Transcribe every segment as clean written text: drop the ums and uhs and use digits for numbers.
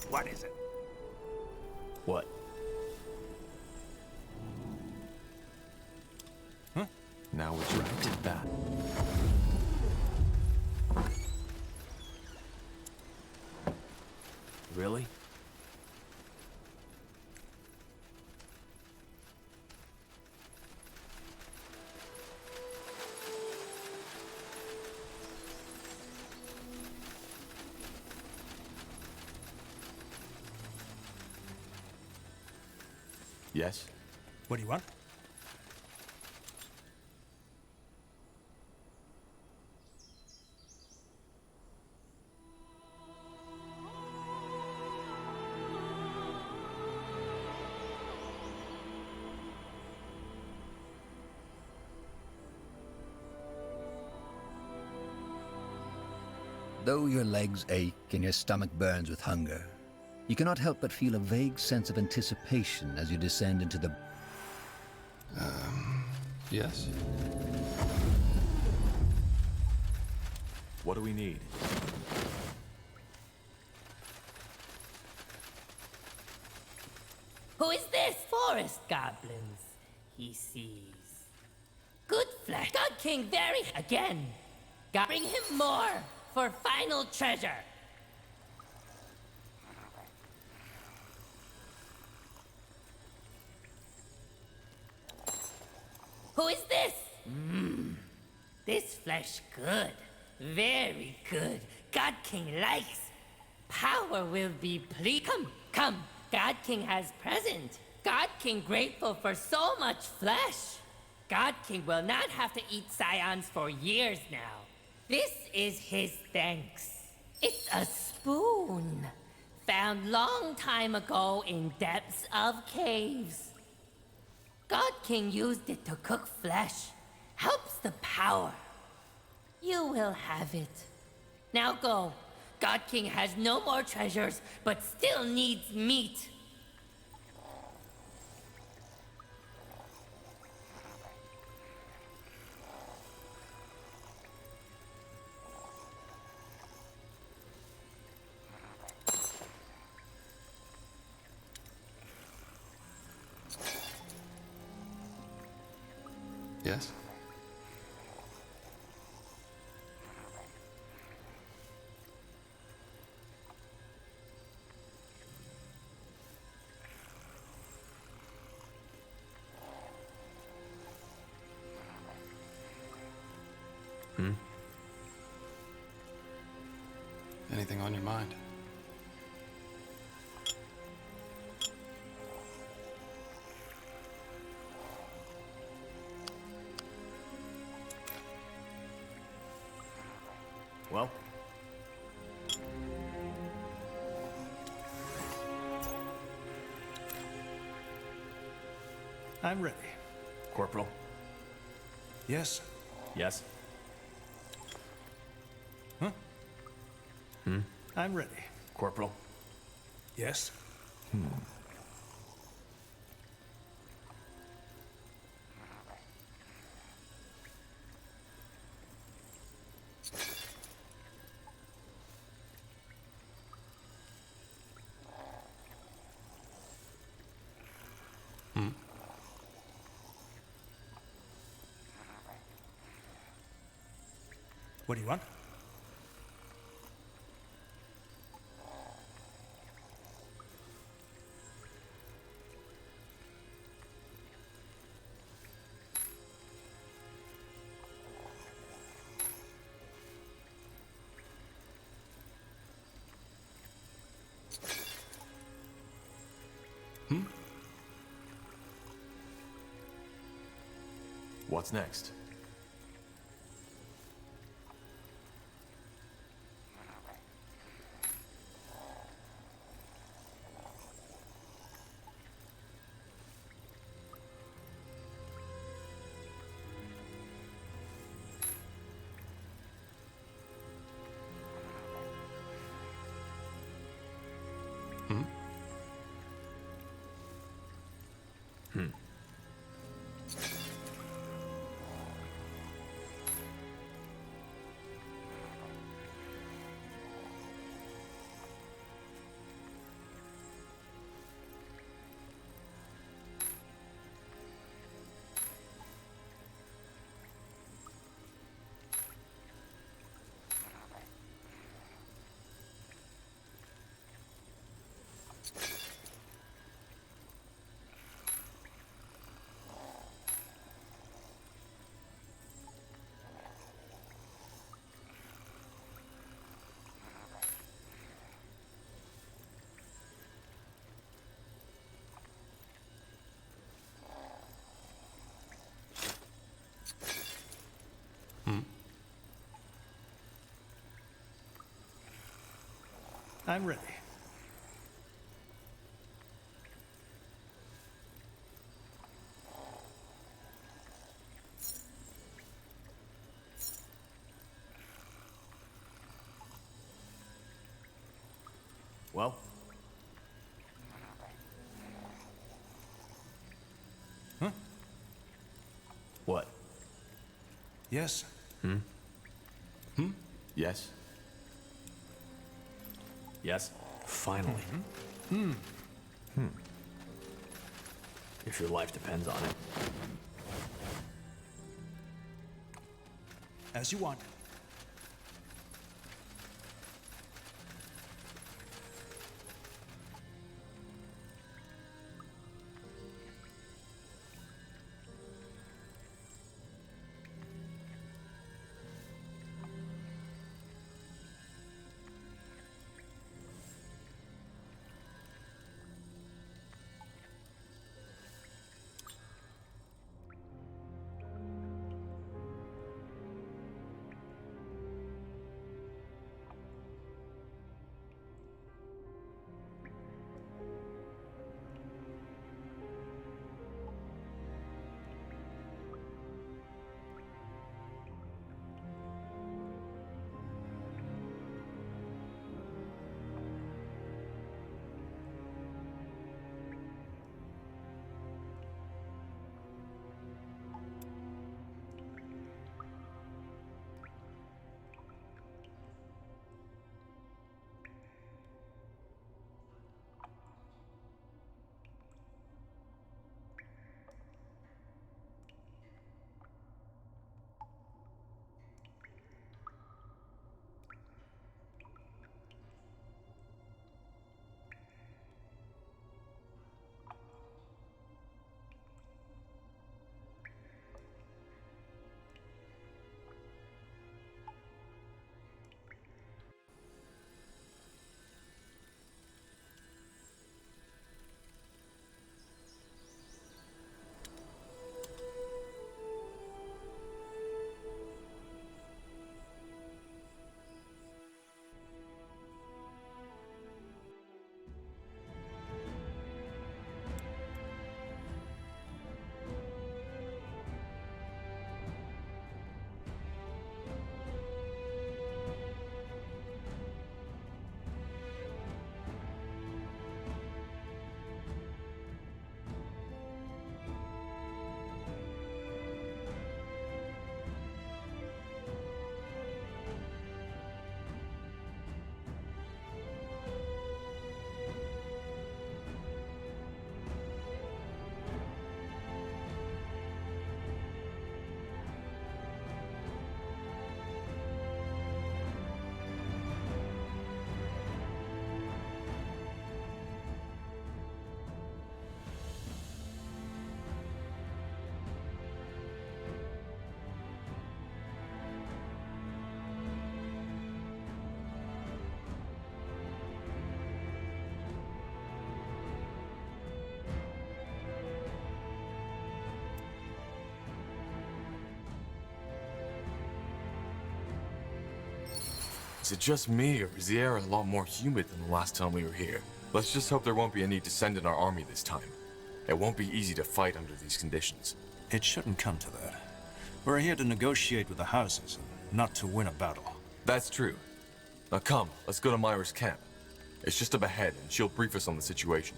What is it? What? Huh? Now which right did that? Really? Yes? What do you want? Though your legs ache and your stomach burns with hunger, you cannot help but feel a vague sense of anticipation as you descend into the... Yes? What do we need? Who is this? Forest goblins, he sees. Good flesh. God King very again. God bring him more for final treasure. Who is this? This flesh good. Very good. God King likes. Power will be pleased. Come, come. God King has present. God King grateful for so much flesh. God King will not have to eat scions for years now. This is his thanks. It's a spoon. Found long time ago in depths of caves. God King used it to cook flesh. Helps the power. You will have it. Now go. God King has no more treasures, but still needs meat. Yes? Anything on your mind? Well? I'm ready. Corporal? Yes? Yes? Huh? I'm ready. Corporal? Yes? What do you want? What's next? I'm ready. Well? Huh? What? Yes. Yes? Yes? Finally. If your life depends on it. As you want. Is it just me, or is the air a lot more humid than the last time we were here? Let's just hope there won't be any dissent in our army this time. It won't be easy to fight under these conditions. It shouldn't come to that. We're here to negotiate with the houses, and not to win a battle. That's true. Now come, let's go to Myra's camp. It's just up ahead, and she'll brief us on the situation.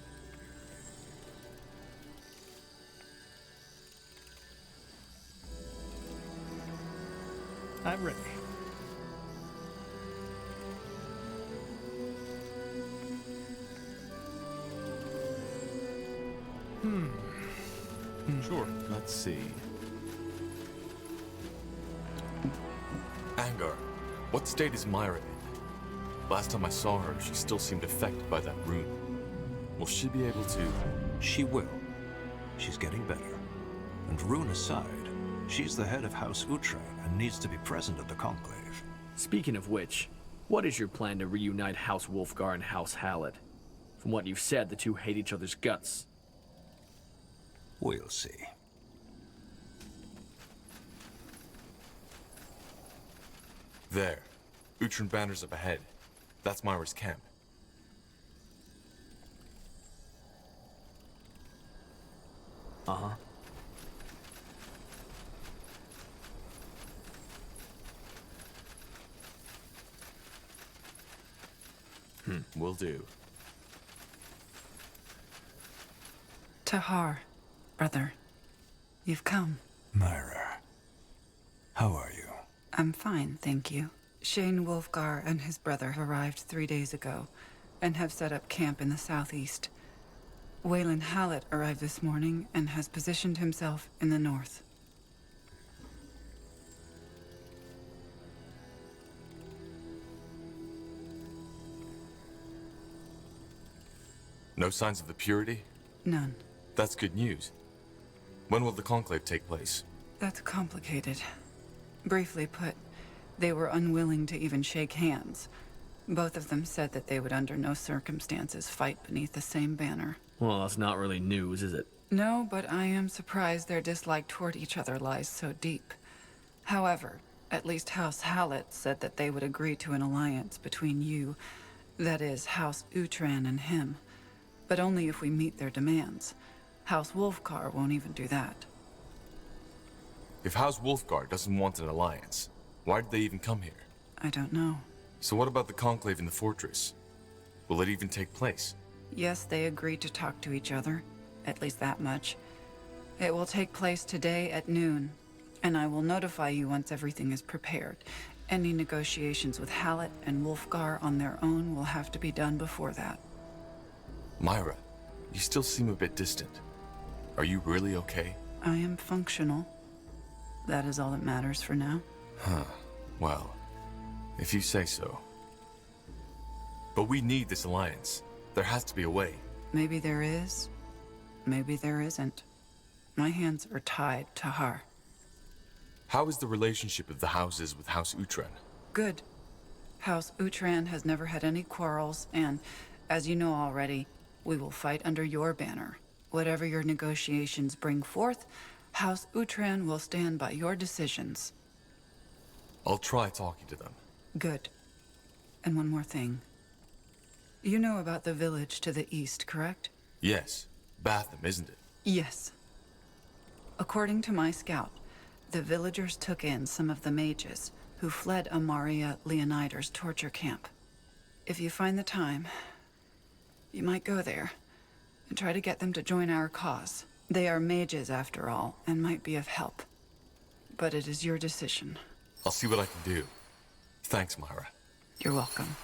I'm ready. Sure. Let's see. Angar, what state is Myra in? Last time I saw her, she still seemed affected by that rune. Will she be able to... She will. She's getting better. And rune aside, she's the head of House Uhtred and needs to be present at the conclave. Speaking of which, what is your plan to reunite House Wolfgar and House Hallett? From what you've said, the two hate each other's guts. We'll see. There. Uhtred banners up ahead. That's Myra's camp. Uh-huh. Will do. Tahar, brother. You've come. Myra, how are you? I'm fine, thank you. Shane Wolfgar and his brother arrived 3 days ago and have set up camp in the southeast. Waylon Hallett arrived this morning and has positioned himself in the north. No signs of the purity? None. That's good news. When will the conclave take place? That's complicated. Briefly put, they were unwilling to even shake hands. Both of them said that they would under no circumstances fight beneath the same banner. Well, that's not really news, is it? No, but I am surprised their dislike toward each other lies so deep. However, at least House Hallett said that they would agree to an alliance between you, that is, House Utran and him. But only if we meet their demands. House Wolfgar won't even do that. If House Wolfgar doesn't want an alliance, why did they even come here? I don't know. So what about the conclave in the fortress? Will it even take place? Yes, they agreed to talk to each other. At least that much. It will take place today at noon, and I will notify you once everything is prepared. Any negotiations with Hallett and Wolfgar on their own will have to be done before that. Myra, you still seem a bit distant. Are you really okay? I am functional. That is all that matters for now. Well, if you say so. But we need this alliance. There has to be a way. Maybe there is. Maybe there isn't. My hands are tied, Tahar. How is the relationship of the houses with House Utran? Good. House Utran has never had any quarrels, and, as you know already, we will fight under your banner. Whatever your negotiations bring forth, House Utran will stand by your decisions. I'll try talking to them. Good. And one more thing. You know about the village to the east, correct? Yes, Batham, isn't it? Yes. According to my scout, the villagers took in some of the mages who fled Amaria Leonider's torture camp. If you find the time, you might go there and try to get them to join our cause. They are mages, after all, and might be of help. But it is your decision. I'll see what I can do. Thanks, Myra. You're welcome.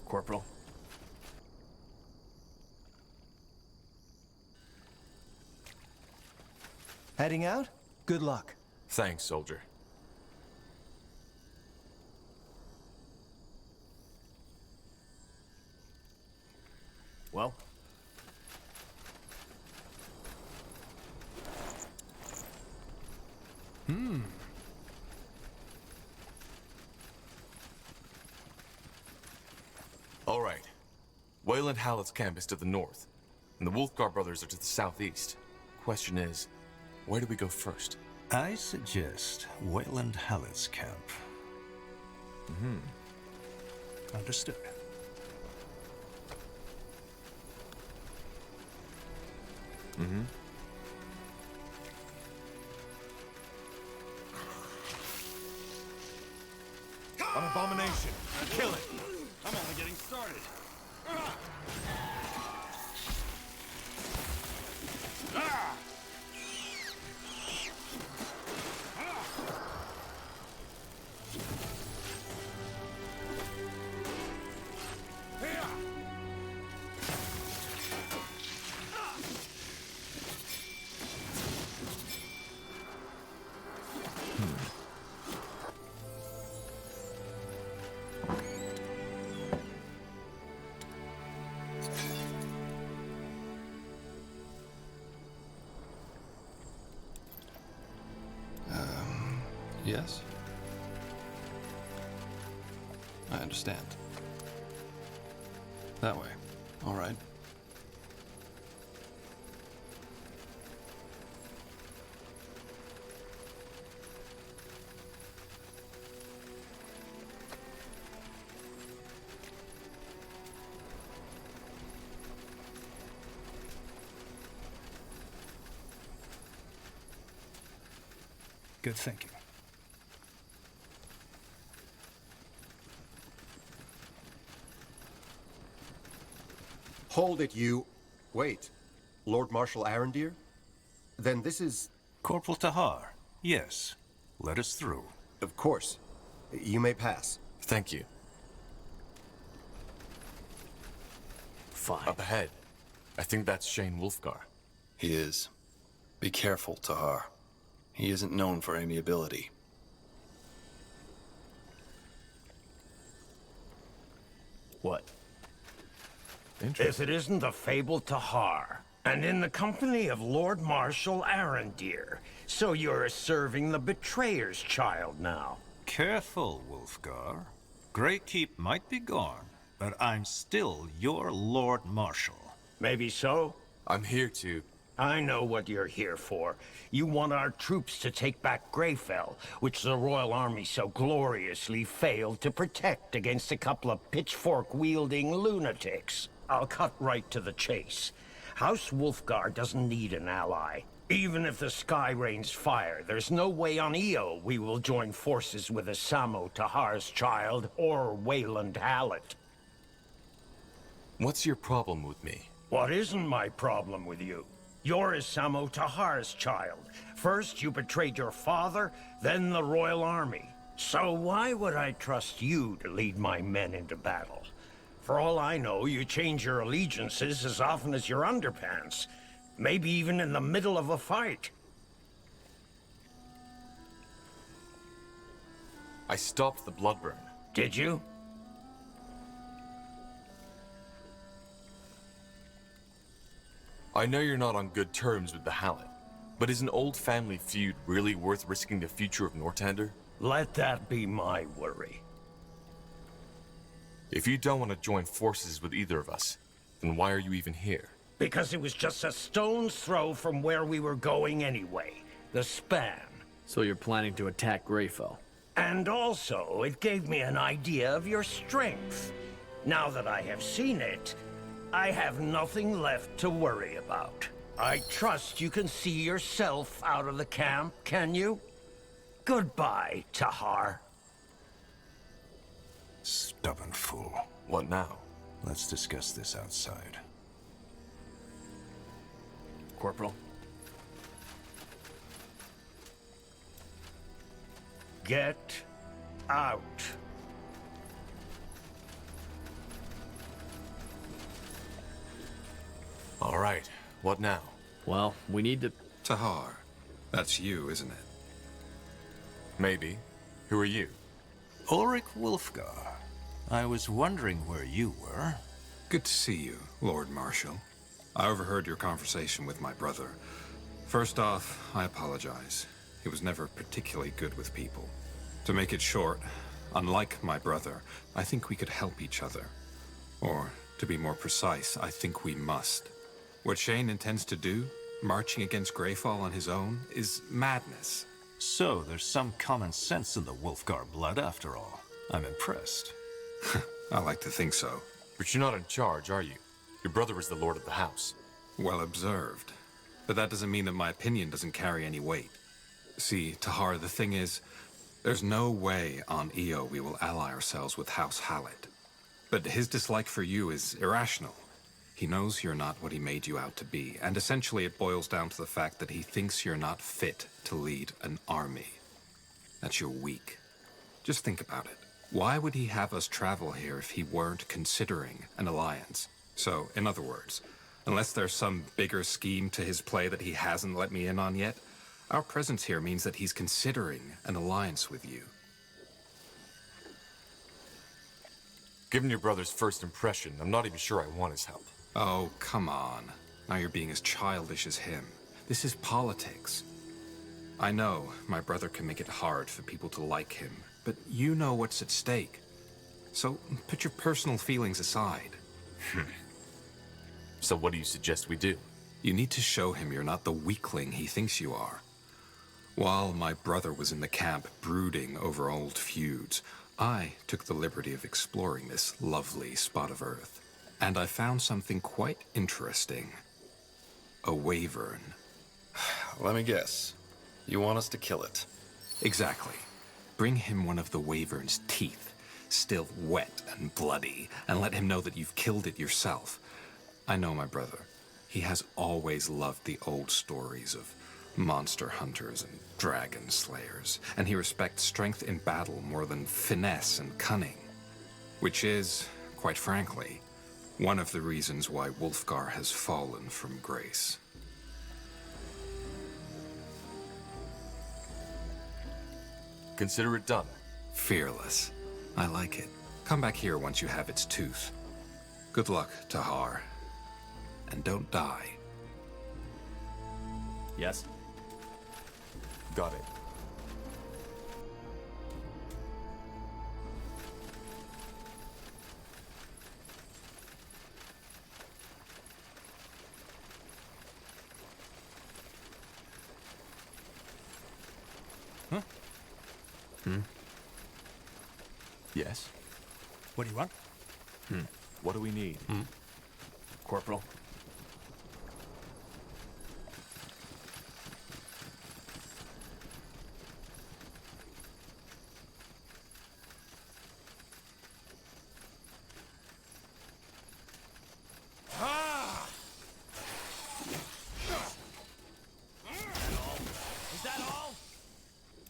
Corporal. Heading out? Good luck. Thanks, soldier. Well? All right. Wayland Hallett's camp is to the north, and the Wolfgar brothers are to the southeast. Question is, where do we go first? I suggest Wayland Hallett's camp. Understood. An abomination. Kill it. I'm only getting started. Yes? I understand. That way. All right. Good thinking. Hold it, you... Wait. Lord Marshal Arendir? Then this is... Corporal Tahar. Yes. Let us through. Of course. You may pass. Thank you. Fine. Up ahead. I think that's Shane Wolfgar. He is. Be careful, Tahar. He isn't known for amiability. What? If it isn't the fabled Tahar, and in the company of Lord Marshal Arendir, so you're serving the betrayer's child now. Careful, Wolfgar. Greykeep might be gone, but I'm still your Lord Marshal. Maybe so. I'm here to... I know what you're here for. You want our troops to take back Greyfell, which the Royal Army so gloriously failed to protect against a couple of pitchfork-wielding lunatics. I'll cut right to the chase. House Wolfgar doesn't need an ally. Even if the sky rains fire, there's no way on Io we will join forces with Asamo Tahar's child or Wayland Hallett. What's your problem with me? What isn't my problem with you? You're Asamo Tahar's child. First you betrayed your father, then the Royal Army. So why would I trust you to lead my men into battle? For all I know, you change your allegiances as often as your underpants. Maybe even in the middle of a fight. I stopped the blood burn. Did you? I know you're not on good terms with the Hallett, but is an old family feud really worth risking the future of Northander? Let that be my worry. If you don't want to join forces with either of us, then why are you even here? Because it was just a stone's throw from where we were going anyway. The span. So you're planning to attack Greyfell? And also, it gave me an idea of your strength. Now that I have seen it, I have nothing left to worry about. I trust you can see yourself out of the camp, can you? Goodbye, Tahar. Stubborn fool. What now? Let's discuss this outside. Corporal? Get out. All right, what now? Well, we need to... Tahar. That's you, isn't it? Maybe. Who are you? Ulrich Wolfgar. I was wondering where you were. Good to see you, Lord Marshal. I overheard your conversation with my brother. First off, I apologize. He was never particularly good with people. To make it short, unlike my brother, I think we could help each other. Or, to be more precise, I think we must. What Shane intends to do, marching against Greyfall on his own, is madness. So there's some common sense in the Wolfgar blood after all. I'm impressed. I like to think so. But you're not in charge, are you? Your brother is the lord of the house. Well observed. But that doesn't mean that my opinion doesn't carry any weight. See, Tahar, the thing is, there's no way on Io we will ally ourselves with House Hallett. But his dislike for you is irrational. He knows you're not what he made you out to be, and essentially it boils down to the fact that he thinks you're not fit to lead an army. That you're weak. Just think about it. Why would he have us travel here if he weren't considering an alliance? So, in other words, unless there's some bigger scheme to his play that he hasn't let me in on yet, our presence here means that he's considering an alliance with you. Given your brother's first impression, I'm not even sure I want his help. Oh, come on. Now you're being as childish as him. This is politics. I know my brother can make it hard for people to like him, but you know what's at stake. So put your personal feelings aside. So what do you suggest we do? You need to show him you're not the weakling he thinks you are. While my brother was in the camp brooding over old feuds, I took the liberty of exploring this lovely spot of earth. And I found something quite interesting. A wyvern. Let me guess. You want us to kill it? Exactly. Bring him one of the Wyvern's teeth, still wet and bloody, and let him know that you've killed it yourself. I know my brother. He has always loved the old stories of monster hunters and dragon slayers, and he respects strength in battle more than finesse and cunning. Which is, quite frankly, one of the reasons why Wulfgar has fallen from grace. Consider it done. Fearless. I like it. Come back here once you have its tooth. Good luck, Tahar. And don't die. Yes? Got it. Huh? Yes? What do you want? What do we need? Corporal? Is that all?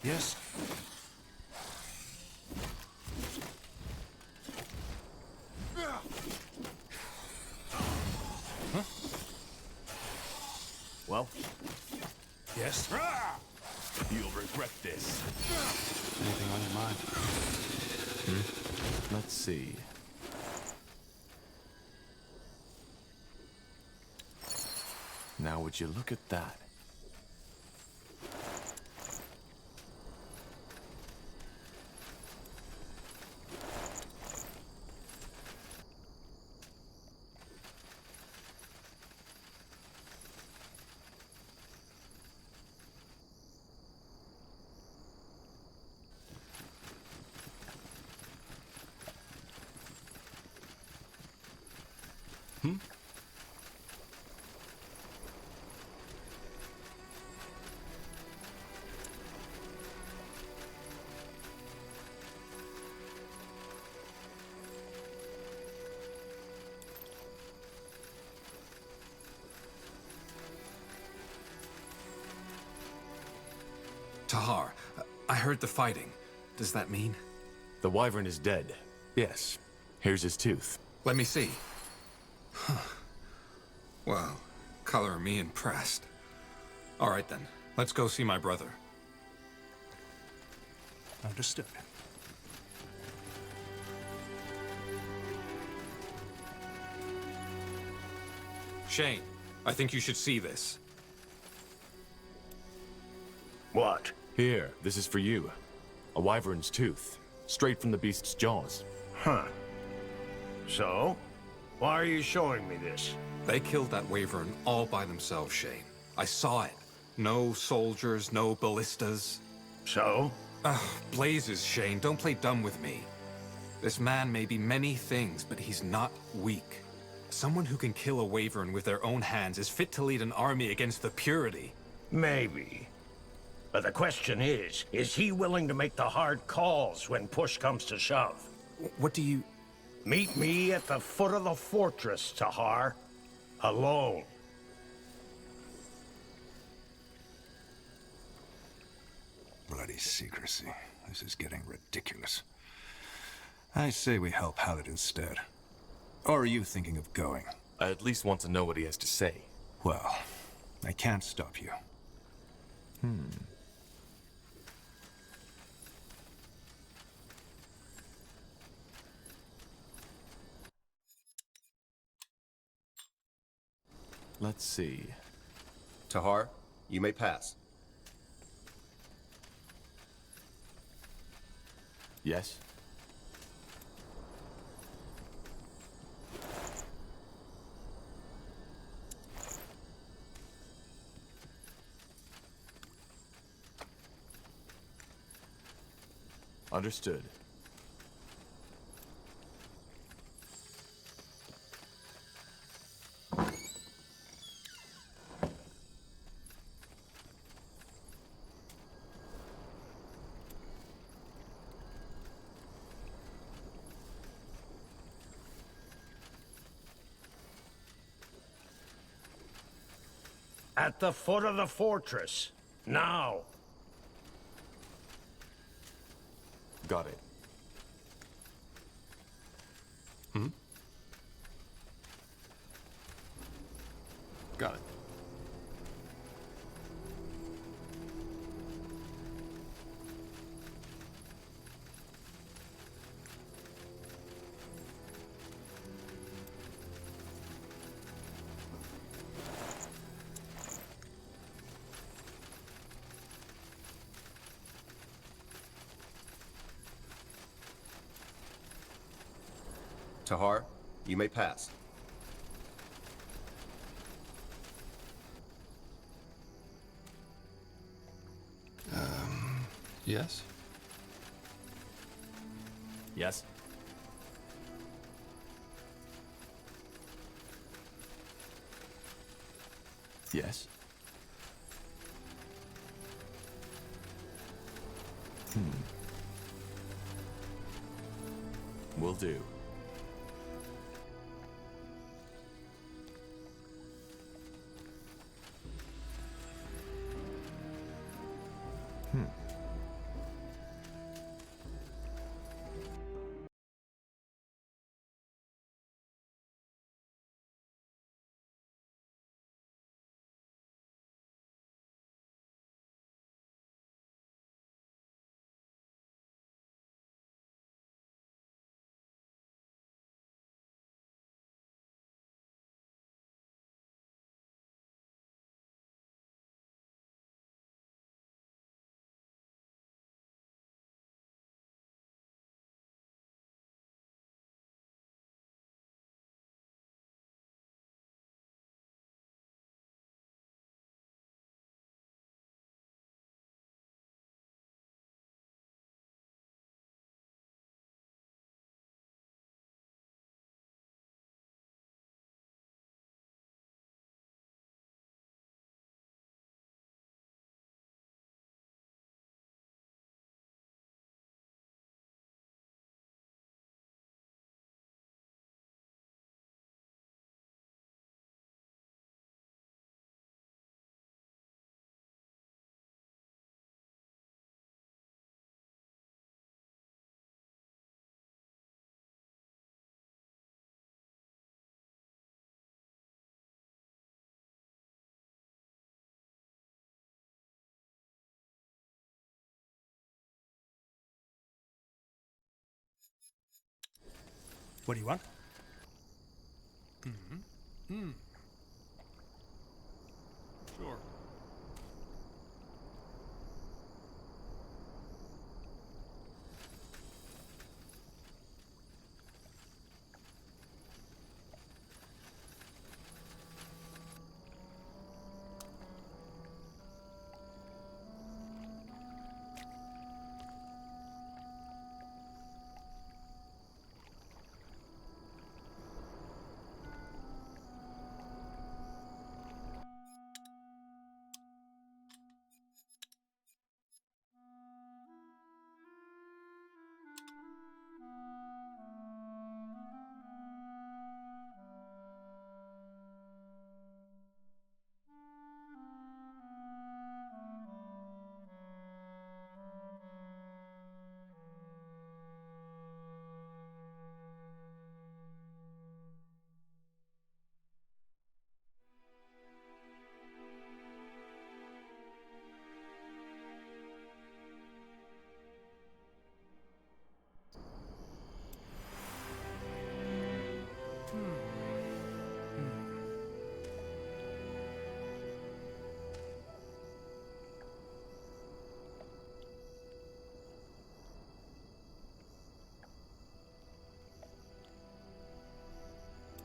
Yes. Well? Yes. You'll regret this. Anything on your mind? Let's see. Now would you look at that? Tahar, I heard the fighting. Does that mean? The wyvern is dead. Yes. Here's his tooth. Let me see. Huh. Well, color me impressed. All right then, let's go see my brother. Understood. Shane, I think you should see this. What? Here, this is for you. A wyvern's tooth. Straight from the beast's jaws. Huh. So? Why are you showing me this? They killed that wyvern all by themselves, Shane. I saw it. No soldiers, no ballistas. So? Ugh, blazes, Shane. Don't play dumb with me. This man may be many things, but he's not weak. Someone who can kill a wyvern with their own hands is fit to lead an army against the purity. Maybe. But the question is he willing to make the hard calls when push comes to shove? What do you... Meet me at the foot of the fortress, Tahar. Alone. Bloody secrecy. This is getting ridiculous. I say we help Hallet instead. Or are you thinking of going? I at least want to know what he has to say. Well, I can't stop you. Let's see. Tahar, you may pass. Yes? Understood. At the foot of the fortress. Now. Got it. Got it. Tahar, you may pass. Yes? Yes? Yes? Will do. What do you want? Sure.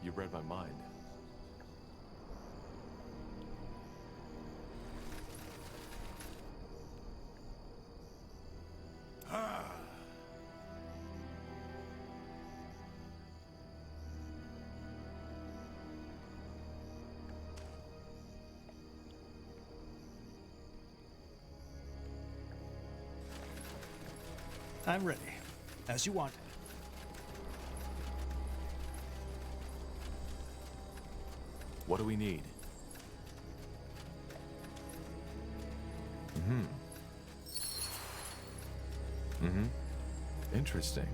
You read my mind. I'm ready. As you want. What do we need? Interesting.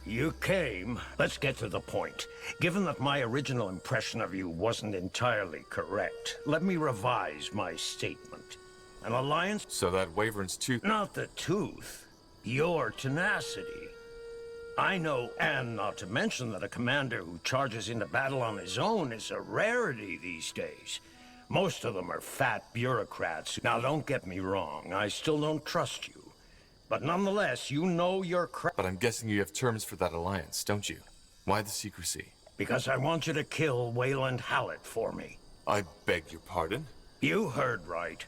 You came. Let's get to the point. Given that my original impression of you wasn't entirely correct, let me revise my statement. An alliance? So that Wyvern's tooth... Not the tooth. Your tenacity. I know, and not to mention that a commander who charges into battle on his own is a rarity these days. Most of them are fat bureaucrats. Now, don't get me wrong. I still don't trust you. But nonetheless, you know your But I'm guessing you have terms for that alliance, don't you? Why the secrecy? Because I want you to kill Wayland Hallett for me. I beg your pardon? You heard right.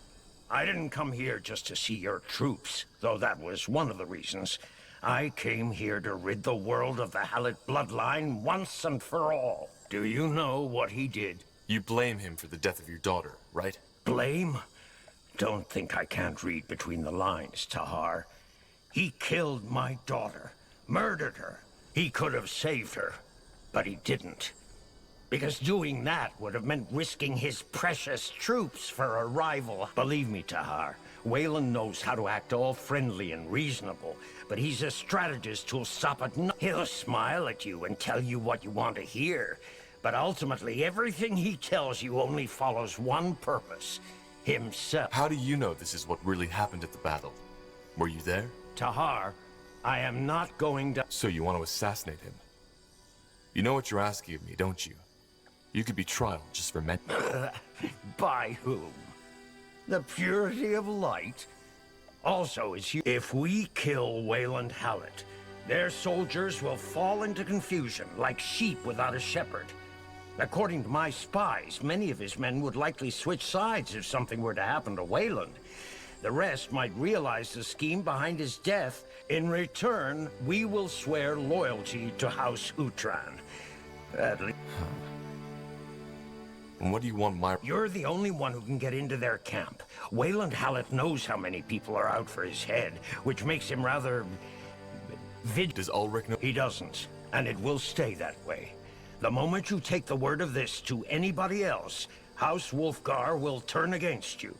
I didn't come here just to see your troops, though that was one of the reasons. I came here to rid the world of the Hallett bloodline once and for all. Do you know what he did? You blame him for the death of your daughter, right? Blame? Don't think I can't read between the lines, Tahar. He killed my daughter, murdered her. He could have saved her, but he didn't. Because doing that would have meant risking his precious troops for a rival. Believe me, Tahar, Wayland knows how to act all friendly and reasonable, but he's a strategist who'll stop at no— He'll smile at you and tell you what you want to hear, but ultimately everything he tells you only follows one purpose: himself. How do you know this is what really happened at the battle? Were you there? Tahar, I am not going to— So you want to assassinate him? You know what you're asking of me, don't you? You could be trialed just for men. By whom? The purity of light? Also, it's you. If we kill Wayland Hallett, their soldiers will fall into confusion like sheep without a shepherd. According to my spies, many of his men would likely switch sides if something were to happen to Wayland. The rest might realize the scheme behind his death. In return, we will swear loyalty to House Utran. At least... And what do you want my... You're the only one who can get into their camp. Wayland Hallett knows how many people are out for his head, which makes him rather... Does Ulrich know? He doesn't, and it will stay that way. The moment you take the word of this to anybody else, House Wolfgar will turn against you.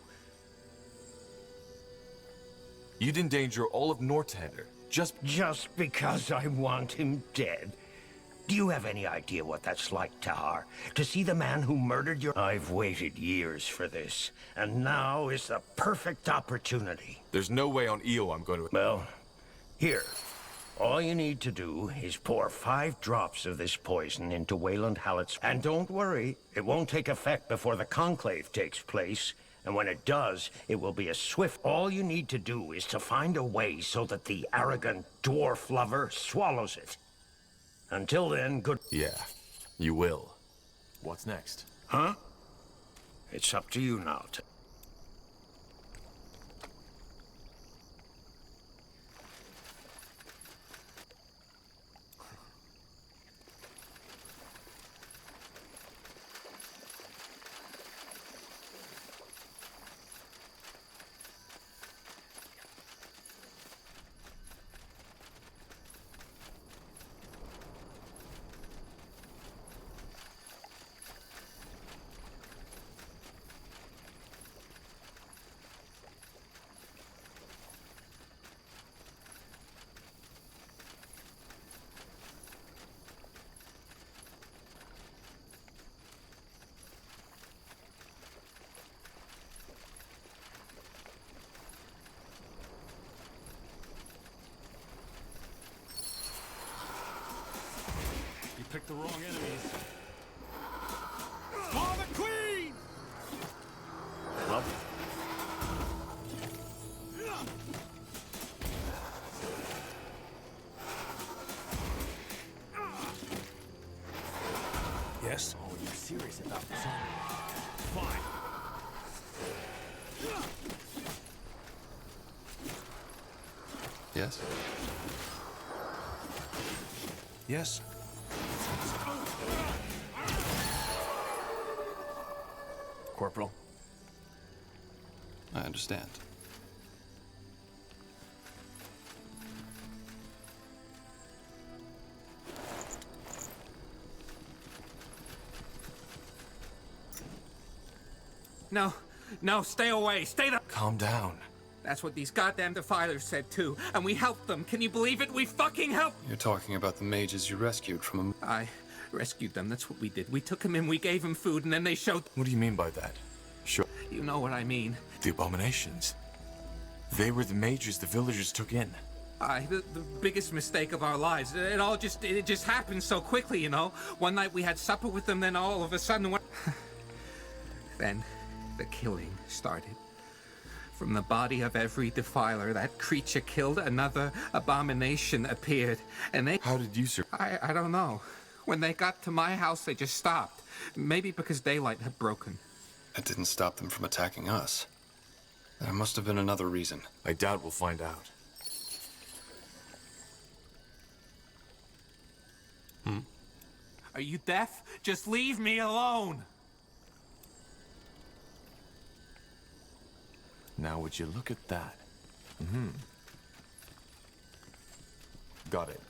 You'd endanger all of Northander, just because I want him dead. Do you have any idea what that's like, Tahar? To see the man who murdered your... I've waited years for this, and now is the perfect opportunity. There's no way on Io I'm going to... Well, here. All you need to do is pour 5 drops of this poison into Wayland Hallett's... And don't worry, it won't take effect before the conclave takes place. And when it does, it will be a swift... All you need to do is to find a way so that the arrogant dwarf lover swallows it. Until then, good... Yeah, you will. What's next? Huh? It's up to you now. Picked the wrong enemies. For the Queen! Well. Yes? Oh, you're serious about this, aren't you? Fine. Yes? Yes? Corporal. I understand. No, No, stay away. Stay the... Calm down. That's what these goddamn defilers said too, and we helped them. Can you believe it? We fucking helped! You're talking about the mages you rescued from a... I rescued them, that's what we did. We took them in, we gave them food, and then they showed... What do you mean by that? Sure. You know what I mean. The abominations. They were the mages the villagers took in. The biggest mistake of our lives. It just happened so quickly, you know? One night we had supper with them, then all of a sudden... Then the killing started. From the body of every defiler that creature killed, another abomination appeared. And they... How did you survive? I don't know. When they got to my house, they just stopped. Maybe because daylight had broken. That didn't stop them from attacking us. There must have been another reason. I doubt we'll find out. Are you deaf? Just leave me alone! Now would you look at that? Got it.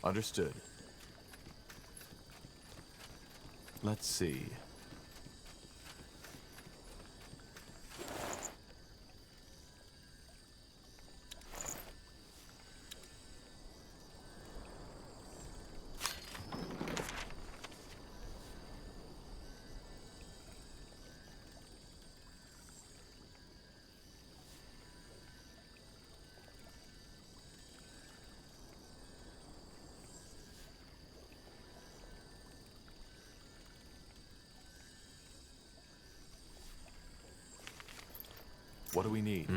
Understood. Let's see. What do we need?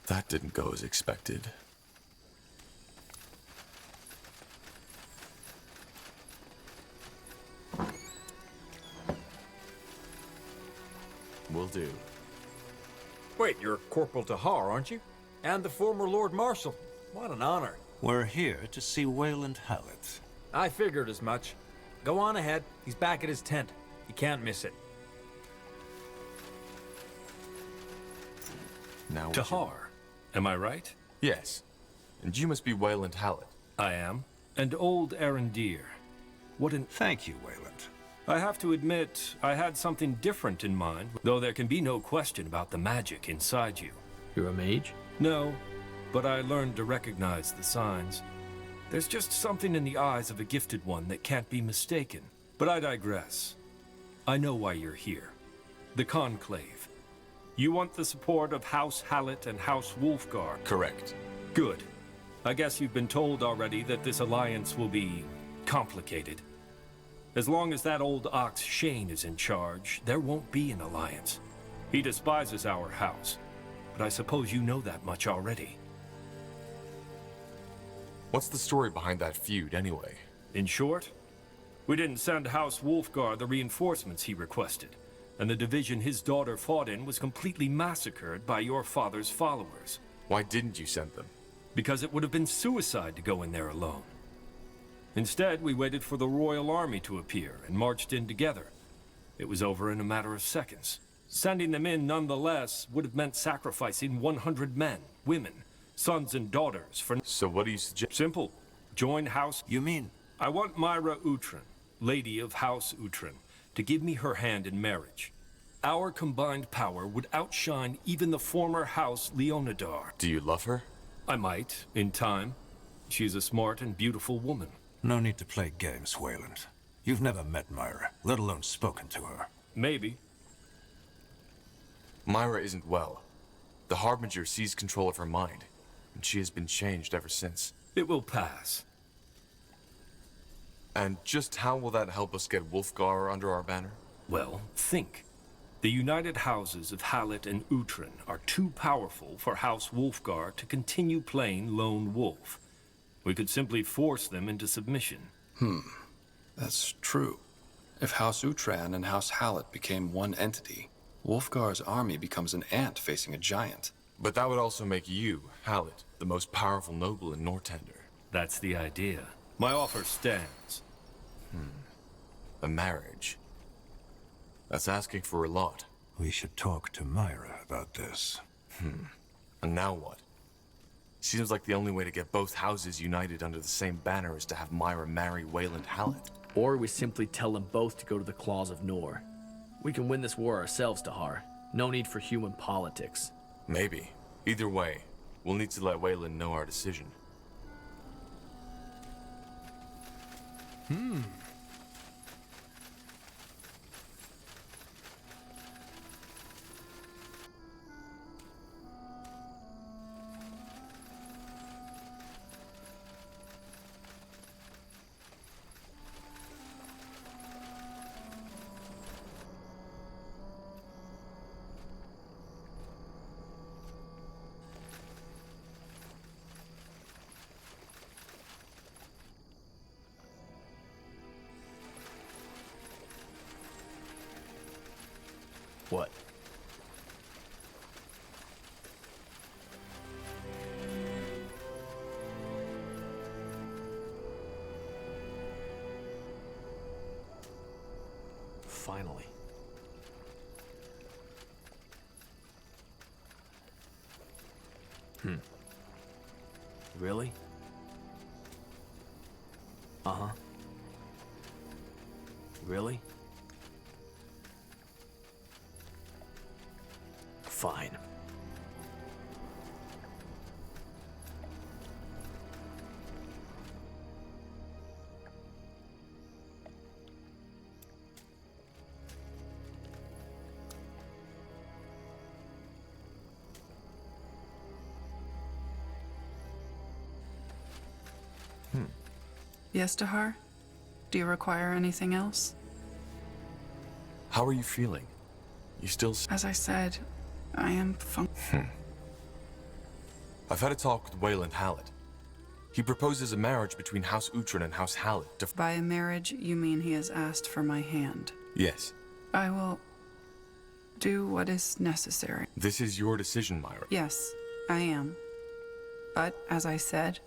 That didn't go as expected. Will do. Wait, you're Corporal Tahar, aren't you? And the former Lord Marshal. What an honor. We're here to see Wayland Hallett. I figured as much. Go on ahead. He's back at his tent. You can't miss it. Now Tahar, am I right? Yes. And you must be Wayland Hallett. I am. And old Arendir. What an... Thank you, Wayland. I have to admit, I had something different in mind, though there can be no question about the magic inside you. You're a mage? No, but I learned to recognize the signs. There's just something in the eyes of a gifted one that can't be mistaken. But I digress. I know why you're here. The Conclave. You want the support of House Hallett and House Wolfguard. Correct. Good. I guess you've been told already that this alliance will be complicated. As long as that old ox Shane is in charge, there won't be an alliance. He despises our house, but I suppose you know that much already. What's the story behind that feud, anyway? In short, we didn't send House Wolfguard the reinforcements he requested, and the division his daughter fought in was completely massacred by your father's followers. Why didn't you send them? Because it would have been suicide to go in there alone. Instead, we waited for the Royal Army to appear and marched in together. It was over in a matter of seconds. Sending them in nonetheless would have meant sacrificing 100 men, women, sons and daughters for... So what do you suggest? Simple. Join House... You mean? I want Myra Utrin, Lady of House Utrin, to give me her hand in marriage. Our combined power would outshine even the former House Leonidar. Do you love her? I might, in time. She's a smart and beautiful woman. No need to play games, Wayland. You've never met Myra, let alone spoken to her. Maybe. Myra isn't well. The Harbinger seized control of her mind, and she has been changed ever since. It will pass. And just how will that help us get Wolfgar under our banner? Well, think. The united houses of Hallett and Utrin are too powerful for House Wolfgar to continue playing lone wolf. We could simply force them into submission. That's true. If House Utran and House Hallett became one entity, Wolfgar's army becomes an ant facing a giant. But that would also make you, Hallett, the most powerful noble in Nortender. That's the idea. My offer stands. A marriage. That's asking for a lot. We should talk to Myra about this. And now what? Seems like the only way to get both houses united under the same banner is to have Myra marry Wayland Hallett. Or we simply tell them both to go to the Claws of Nor. We can win this war ourselves, Tahar. No need for human politics. Maybe. Either way, we'll need to let Wayland know our decision. What? Finally. Really? Uh-huh. Really? Fine. Yes, Tahar? Do you require anything else? How are you feeling? You still... As I said, I am I've had a talk with Wayland Hallett. He proposes a marriage between House Uhtred and House Hallett to... By a marriage, you mean he has asked for my hand. Yes. I will do what is necessary. This is your decision, Myra. Yes, I am. But, as I said,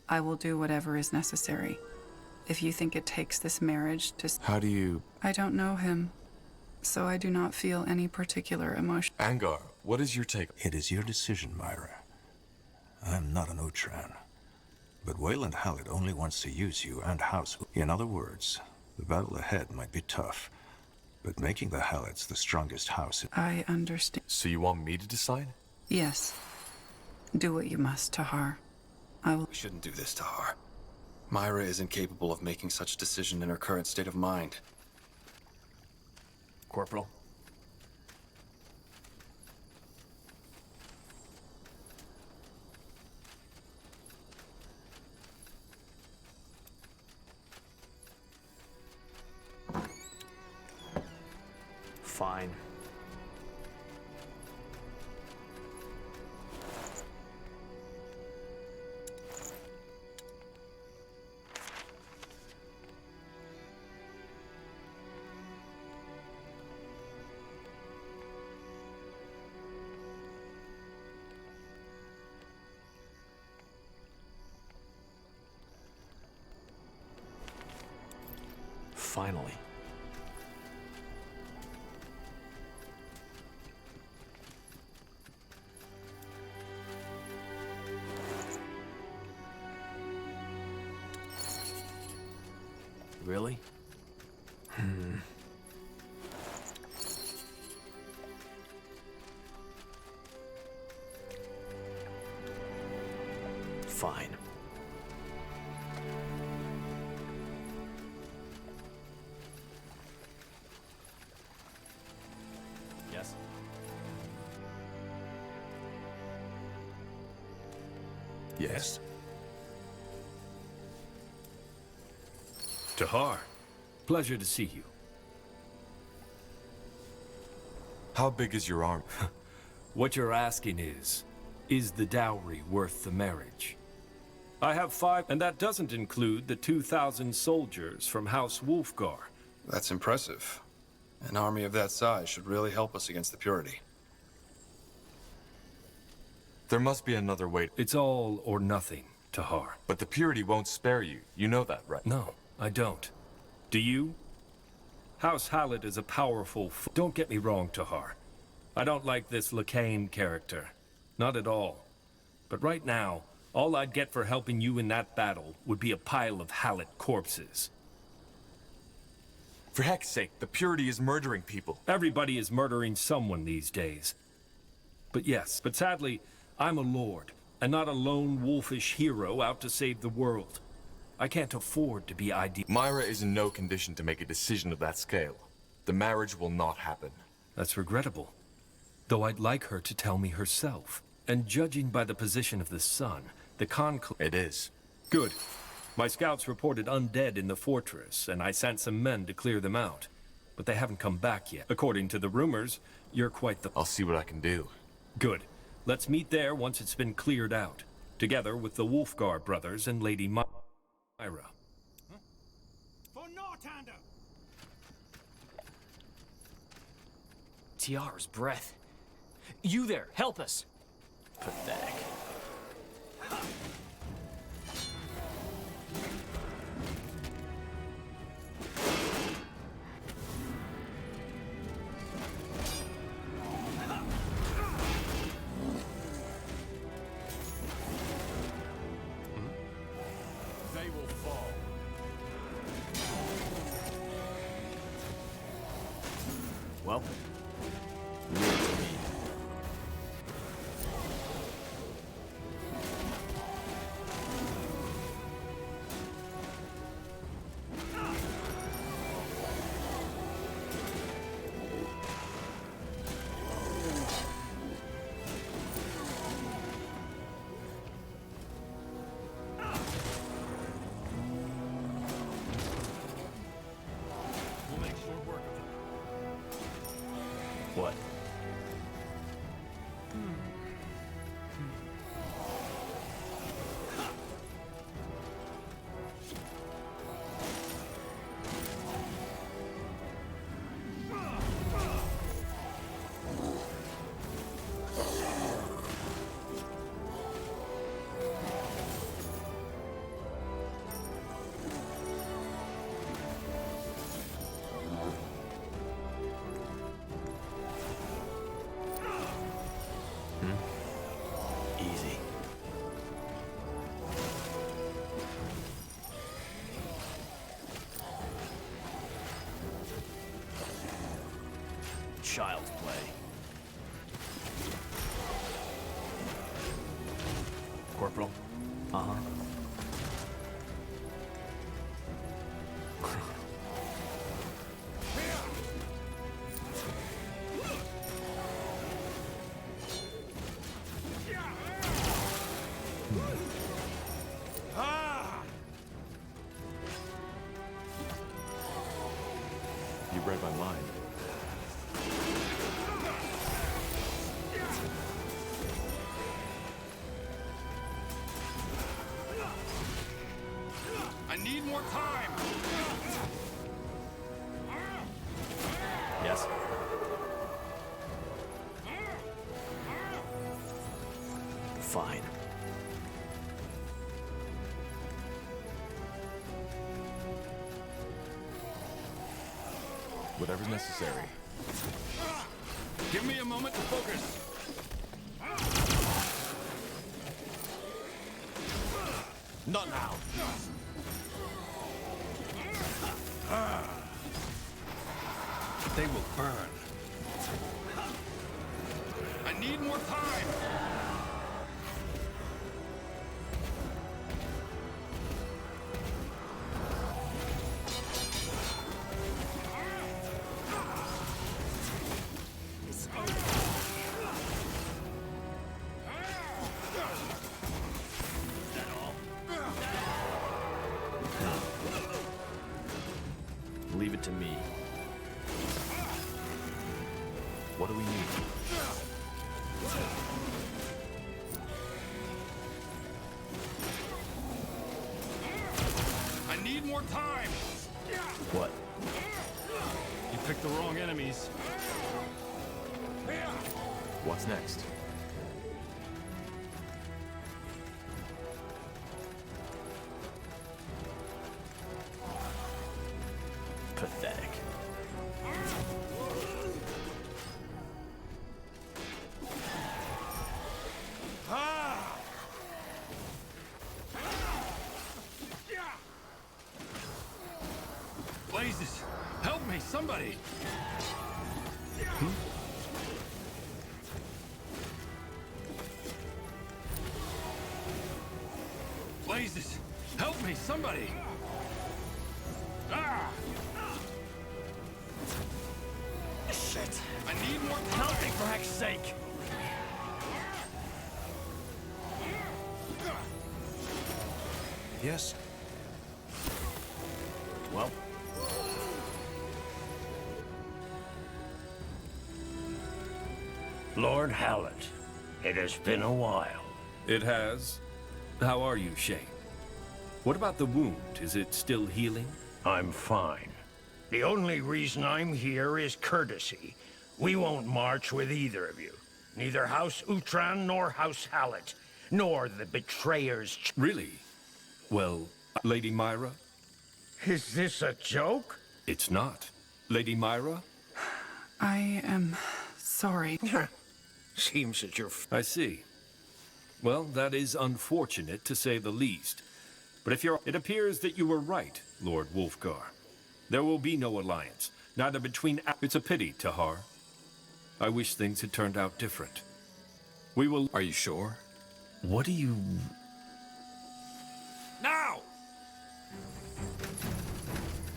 I will do whatever is necessary. If you think it takes this marriage to... How do you... I don't know him, so I do not feel any particular emotion. Angar, what is your take? It is your decision, Myra. I'm not an Utran. But Wayland Hallett only wants to use you and House. In other words, the battle ahead might be tough, but making the Halletts the strongest house... I understand. So you want me to decide? Yes. Do what you must, Tahar. I will... We shouldn't do this, Tahar. Myra isn't capable of making such a decision in her current state of mind. Corporal? Fine. Finally. Really? Fine. Yes? Yes. Tahar, pleasure to see you. How big is your army? What you're asking is the dowry worth the marriage? I have 5, and that doesn't include the 2,000 soldiers from House Wolfgar. That's impressive. An army of that size should really help us against the Purity. There must be another way. It's all or nothing, Tahar. But the Purity won't spare you. You know that, right? No, I don't. Do you? House Hallett is a powerful Don't get me wrong, Tahar. I don't like this Lacane character. Not at all. But right now, all I'd get for helping you in that battle would be a pile of Hallett corpses. For heck's sake, the Purity is murdering people. Everybody is murdering someone these days. But yes, but sadly, I'm a lord, and not a lone wolfish hero out to save the world. I can't afford to be ideal. Myra is in no condition to make a decision of that scale. The marriage will not happen. That's regrettable. Though I'd like her to tell me herself. And judging by the position of the sun, the conclave... It is. Good. My scouts reported undead in the fortress, and I sent some men to clear them out. But they haven't come back yet. According to the rumors, you're quite the... I'll see what I can do. Good. Let's meet there once it's been cleared out. Together with the Wolfgar brothers and Lady Myra. For Northander! Tiara's breath. You there, help us! Pathetic. They will fall. Well, We'll make short work of them. what? Easy. Child's play. Corporal? Uh-huh. You read my mind. I need more time! Yes? Fine. Whatever's necessary. Give me a moment to focus. Not now. They will burn. I need more time! Leave it to me. What do we need? I need more time! What? You picked the wrong enemies. What's next? Pathetic. Blazes! Help me, somebody! Blazes! Help me, somebody! Ah! Shit! I need more time! Help me, for heck's sake! Yes? Well. Lord Hallett, it has been a while. It has. How are you, Shane? What about the wound? Is it still healing? I'm fine. The only reason I'm here is courtesy. We won't march with either of you. Neither House Utran nor House Hallett, nor the betrayers. Really? Well, Lady Myra? Is this a joke? It's not. Lady Myra? I am sorry. Seems that you're... I see. Well, that is unfortunate, to say the least. But if you're... It appears that you were right, Lord Wolfgar. There will be no alliance, neither between... It's a pity, Tahar. I wish things had turned out different. We will... Are you sure? What do you... Now!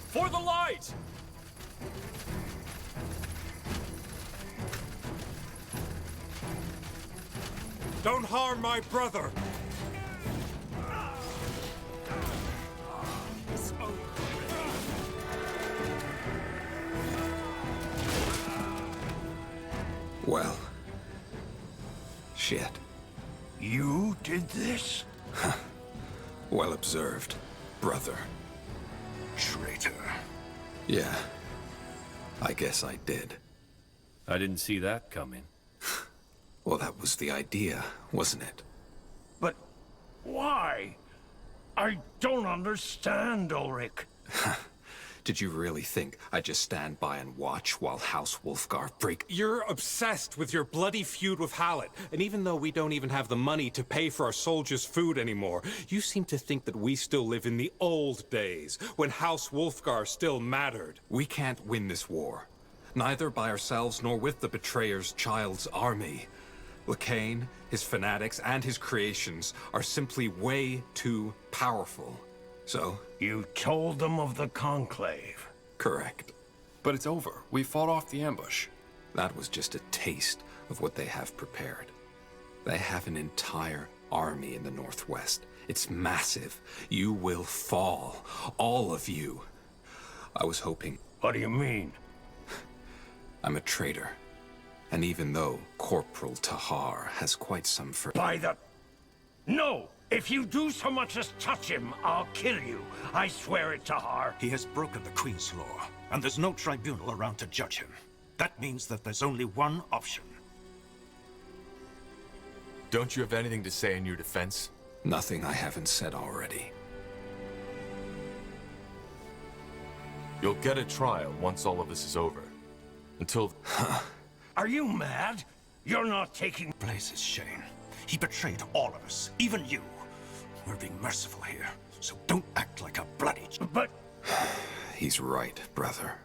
For the light! Don't harm my brother! Well. Shit. You did this? Well observed, brother. Traitor. Yeah. I guess I did. I didn't see that coming. Well, that was the idea, wasn't it? But why? I don't understand, Ulrich. Did you really think I'd just stand by and watch while House Wolfgar break? You're obsessed with your bloody feud with Hallett, and even though we don't even have the money to pay for our soldiers' food anymore, you seem to think that we still live in the old days, when House Wolfgar still mattered. We can't win this war. Neither by ourselves nor with the Betrayer's child's army. Lacane, his fanatics, and his creations are simply way too powerful. So? You told them of the Conclave. Correct. But it's over. We fought off the ambush. That was just a taste of what they have prepared. They have an entire army in the Northwest. It's massive. You will fall. All of you. I was hoping... What do you mean? I'm a traitor. And even though Corporal Tahar has quite some By the... No! If you do so much as touch him, I'll kill you. I swear it, Tahar. He has broken the Queen's law, and there's no tribunal around to judge him. That means that there's only one option. Don't you have anything to say in your defense? Nothing I haven't said already. You'll get a trial once all of this is over. Until... Are you mad? You're not taking... Blazes, Shane. He betrayed all of us, even you. We're being merciful here, so don't act like a bloody... But... He's right, brother.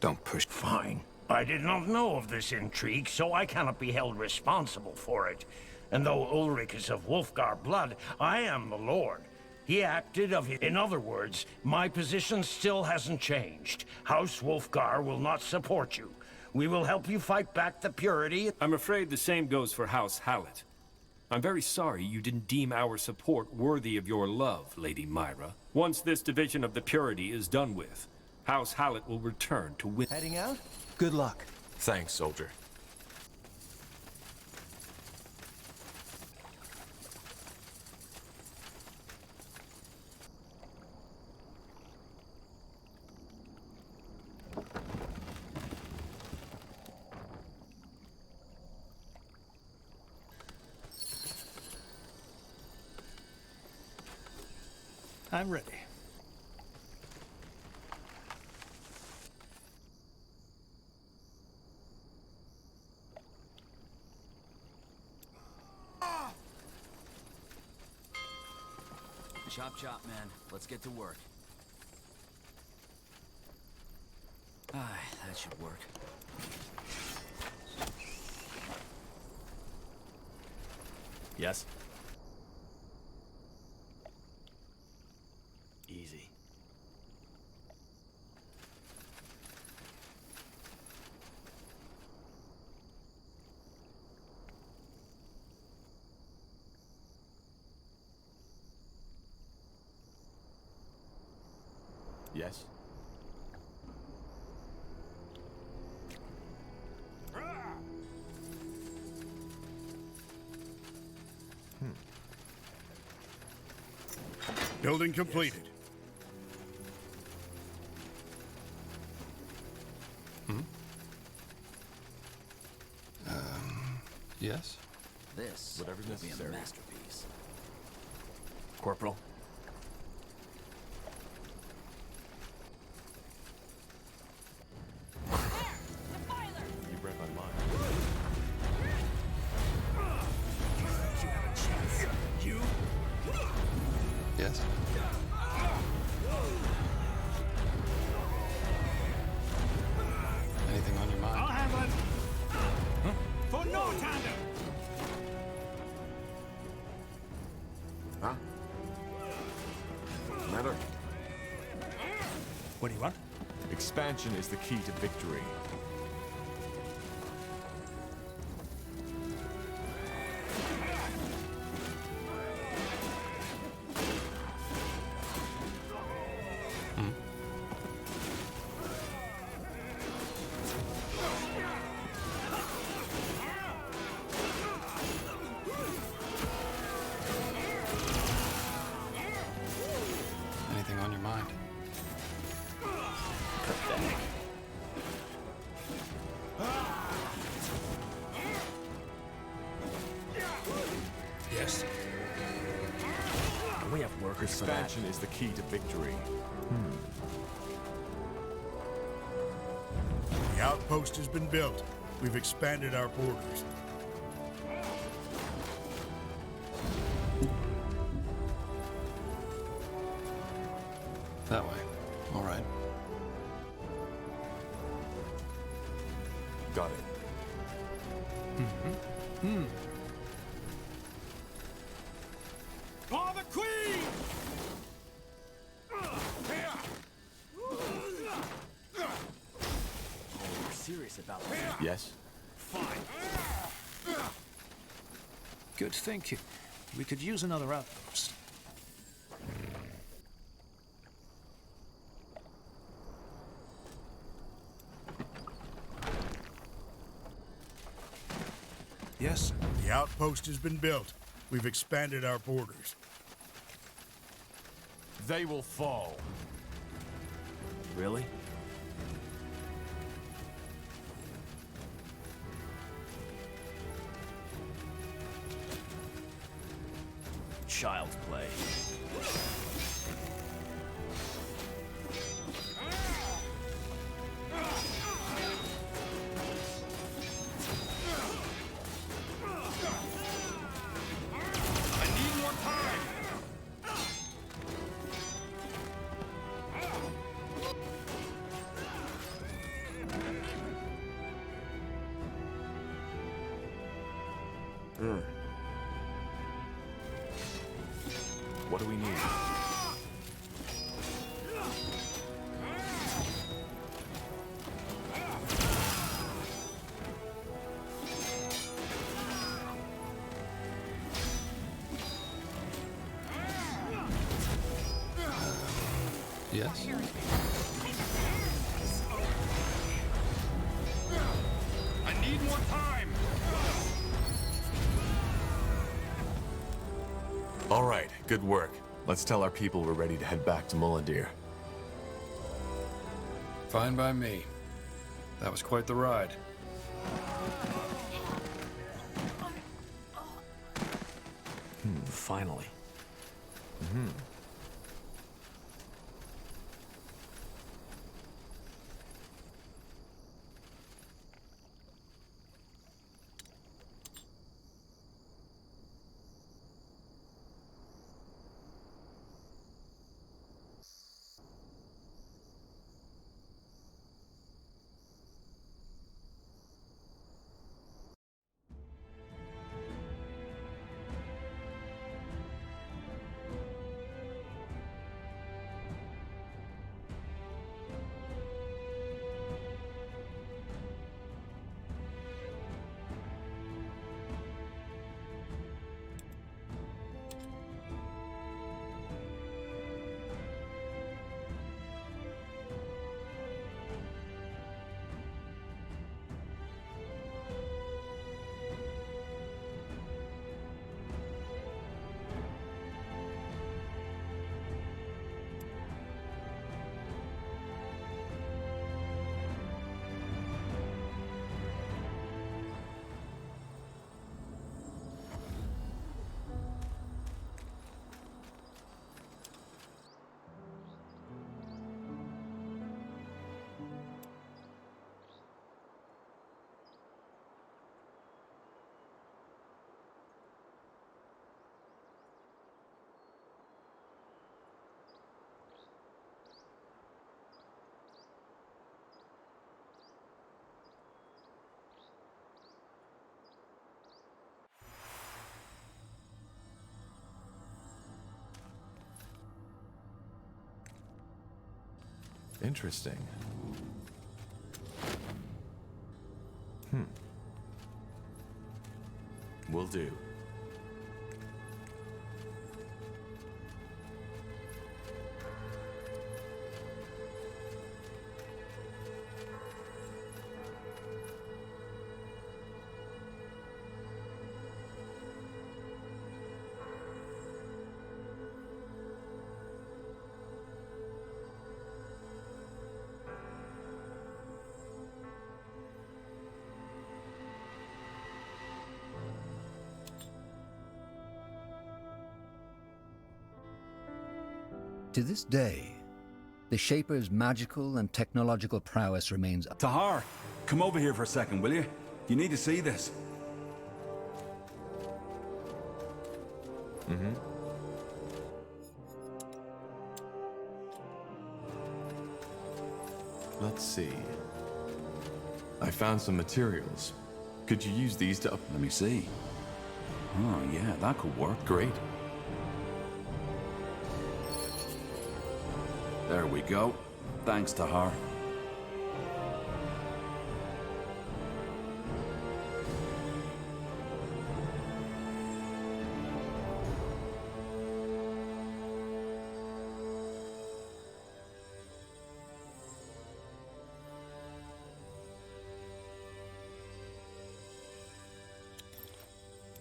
Don't push... Fine. I did not know of this intrigue, so I cannot be held responsible for it. And though Ulrich is of Wolfgar blood, I am the Lord. He acted of it. In other words, my position still hasn't changed. House Wolfgar will not support you. We will help you fight back the purity... I'm afraid the same goes for House Hallett. I'm very sorry you didn't deem our support worthy of your love, Lady Myra. Once this division of the purity is done with, House Hallett will return to win. Heading out? Good luck. Thanks, soldier. I'm ready. Chop chop, man. Let's get to work. That should work. Yes? Easy. Yes? Building completed. Yes? This Whatever's will be a necessary. masterpiece. Corporal? You read my mind. You? Yes? Anything on your mind? I'll handle it. For no tandem. Huh? Matter? What do you want? Expansion is the key to victory. Anything on your mind? Pathetic. Yes. And we have workers for that. Expansion is the key to victory. The outpost has been built. We've expanded our borders. That way. All right. Got it. For the Queen! We're serious about this. Yes? Good thinking. We could use another outpost. Yes? The outpost has been built. We've expanded our borders. They will fall. Really? Child's play. I need more time! What do we need? Yes? I need more time! All right, good work. Let's tell our people we're ready to head back to Mulladir. Fine by me. That was quite the ride. Finally. Interesting. Will do. To this day, the Shaper's magical and technological prowess remains... Tahar, come over here for a second, will you? You need to see this. Let's see. I found some materials. Could you use these to Let me see. Oh, yeah, that could work. Great. There we go. Thanks, Tahar.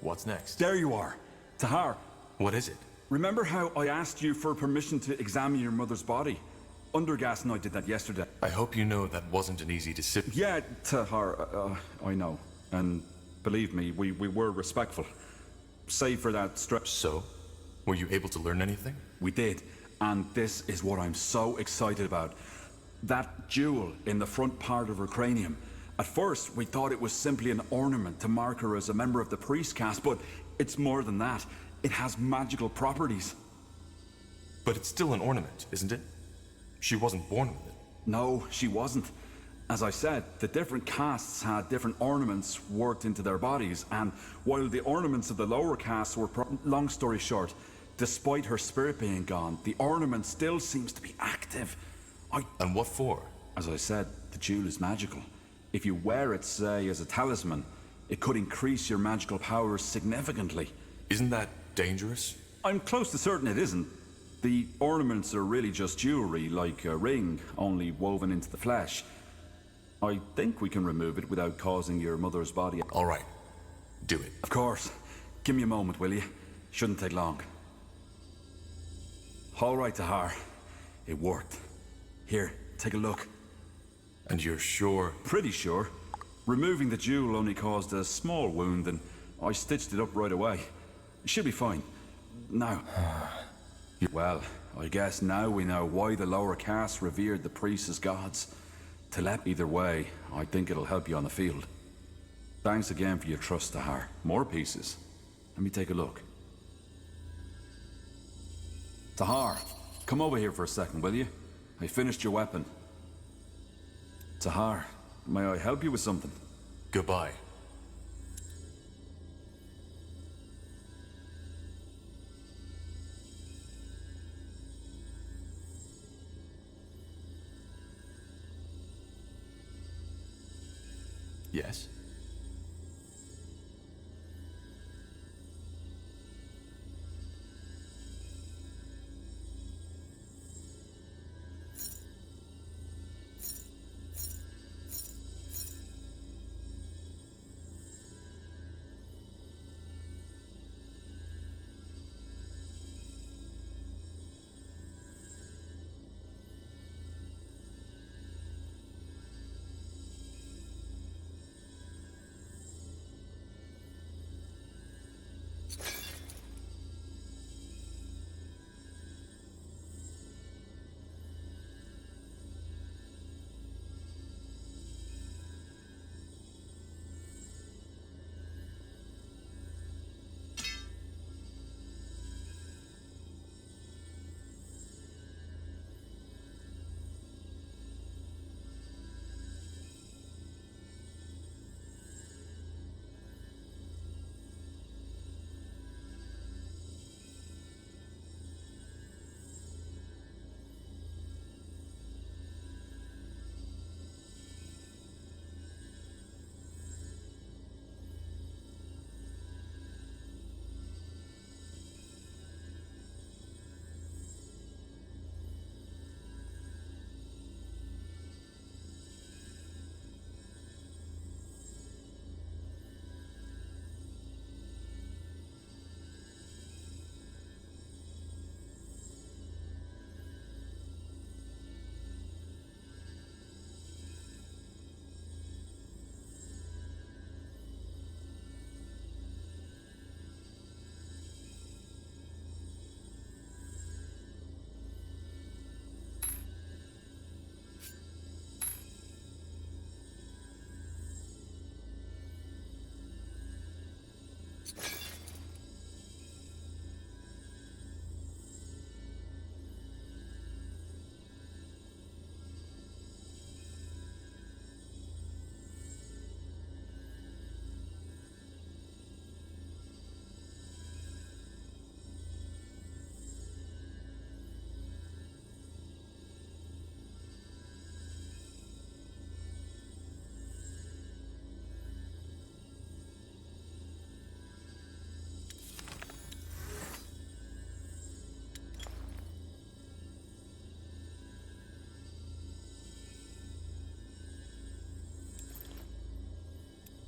What's next? There you are. Tahar. What is it? Remember how I asked you for permission to examine your mother's body? Undergas and I did that yesterday. I hope you know that wasn't an easy decision. Yeah, Tahar, I know. And believe me, we were respectful. Save for that stress. So? Were you able to learn anything? We did. And this is what I'm so excited about. That jewel in the front part of her cranium. At first, we thought it was simply an ornament to mark her as a member of the priest caste, but it's more than that. It has magical properties. But it's still an ornament, isn't it? She wasn't born with it. No, she wasn't. As I said, the different castes had different ornaments worked into their bodies, and while the ornaments of the lower castes were... Long story short, despite her spirit being gone, the ornament still seems to be active. And what for? As I said, the jewel is magical. If you wear it, say, as a talisman, it could increase your magical powers significantly. Isn't that dangerous? I'm close to certain it isn't. The ornaments are really just jewelry, like a ring, only woven into the flesh. I think we can remove it without causing your mother's body... All right. Do it. Of course. Give me a moment, will you? Shouldn't take long. All right, Tahar. It worked. Here, take a look. And you're sure? Pretty sure. Removing the jewel only caused a small wound, and I stitched it up right away. It should be fine. Now... Well, I guess now we know why the lower caste revered the priests as gods. Either way, I think it'll help you on the field. Thanks again for your trust, Tahar. More pieces. Let me take a look. Tahar, come over here for a second, will you? I finished your weapon. Tahar, may I help you with something? Goodbye. Yes?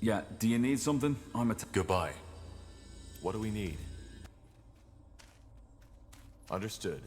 Yeah, do you need something? I'm a... Goodbye. What do we need? Understood.